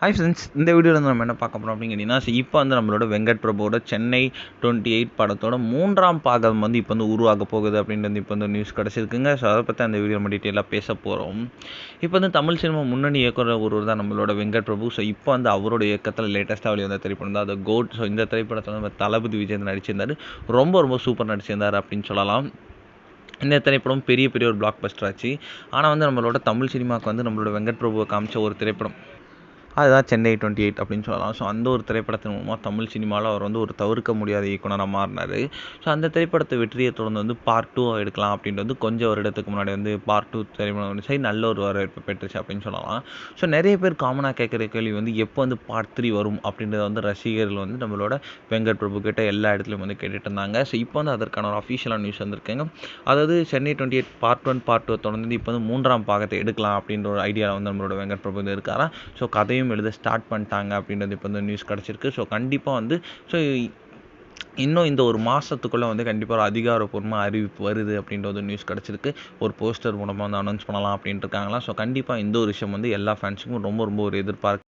Hi friends, இந்த வீடியோவில் வந்து நம்ம என்ன பார்க்க போகிறோம் அப்படின்னு கேட்டிங்கன்னா, இப்போ வந்து நம்மளோட வெங்கட் பிரபுவோட சென்னை 28 படத்தோட 3ஆம் பாகம் வந்து இப்போ வந்து உருவாக போகுது அப்படின்ட்டு வந்து இப்போ வந்து நியூஸ் கிடச்சிருக்குங்க. ஸோ அதை பற்றி அந்த வீடியோ நம்ம டீட்டெயிலாக பேச போகிறோம். இப்போ வந்து தமிழ் சினிமா முன்னணி இயக்குனர் ஒருவர் தான் நம்மளோட வெங்கட் பிரபு. ஸோ இப்போ வந்து அவரோட இயக்கத்தில் லேட்டஸ்ட்டாக வெளிவந்த திரைப்படம் தான் அது கோட். ஸோ இந்த திரைப்படத்தில் நம்ம தளபதி விஜய் நடிச்சிருந்தார். ரொம்ப சூப்பர் நடிச்சிருந்தார் அப்படின்னு சொல்லலாம். இந்த திரைப்படம் பெரிய ஒரு பிளாக் பஸ்டர் ஆச்சு. ஆனால் வந்து நம்மளோட தமிழ் சினிமாவுக்கு வந்து நம்மளோட வெங்கட் பிரபுவை காமிச்ச ஒரு திரைப்படம் அதுதான் சென்னை 28 அப்படின்னு சொல்லலாம். ஸோ அந்த ஒரு திரைப்படத்தின் மூலமாக தமிழ் சினிமாவில் அவர் வந்து ஒரு தவிர்க்க முடியாத இயக்குனராக மாறினார். ஸோ அந்த திரைப்படத்தை வெற்றியை தொடர்ந்து வந்து பார்ட் 2 எடுக்கலாம் அப்படின்ட்டு வந்து கொஞ்சம் வருடத்துக்கு முன்னாடி வந்து பார்ட் 2 திரைப்படம் வந்து சரி நல்ல ஒரு வரவேற்பு பெற்றுச்சு அப்படின்னு சொல்லலாம். ஸோ நிறைய பேர் காமனாக கேட்குற கேள்வி வந்து எப்போ வந்து பார்ட் 3 வரும் அப்படின்றத வந்து ரசிகர்கள் வந்து நம்மளோட வெங்கட் பிரபு கிட்ட எல்லா இடத்துலையும் வந்து கேட்டுட்டு இருந்தாங்க. ஸோ இப்போ வந்து அதற்கான ஒரு அஃபிஷியலான நியூஸ் வந்திருக்குங்க. அதாவது சென்னை 28 பார்ட் 1 பார்ட் 2 தொடர்ந்து இப்போ வந்து 3ஆம் பாகத்தை எடுக்கலாம் அப்படின்ற ஒரு ஐடியாவில் வந்து நம்மளோட வெங்கட் பிரபு வந்து இருக்காராம். ஸோ கதையும் எழுத ஸ்டார்ட் பண்ணிட்டாங்க அப்படின்றது இப்போ வந்து நியூஸ் கிடச்சிருக்கு. ஸோ கண்டிப்பாக வந்து ஸோ இன்னும் இந்த ஒரு மாதத்துக்குள்ளே வந்து கண்டிப்பாக ஒரு அதிகாரப்பூர்வமாக அறிவிப்பு வருது அப்படின்ற ஒரு நியூஸ் கிடச்சிருக்கு. ஒரு போஸ்டர் மூலமாக வந்து அனௌன்ஸ் பண்ணலாம் அப்படின்ட்டு இருக்காங்களா. ஸோ கண்டிப்பாக இந்த ஒரு விஷயம் வந்து எல்லா ஃபேன்ஸுக்கும் ரொம்ப ஒரு எதிர்பார்ப்பு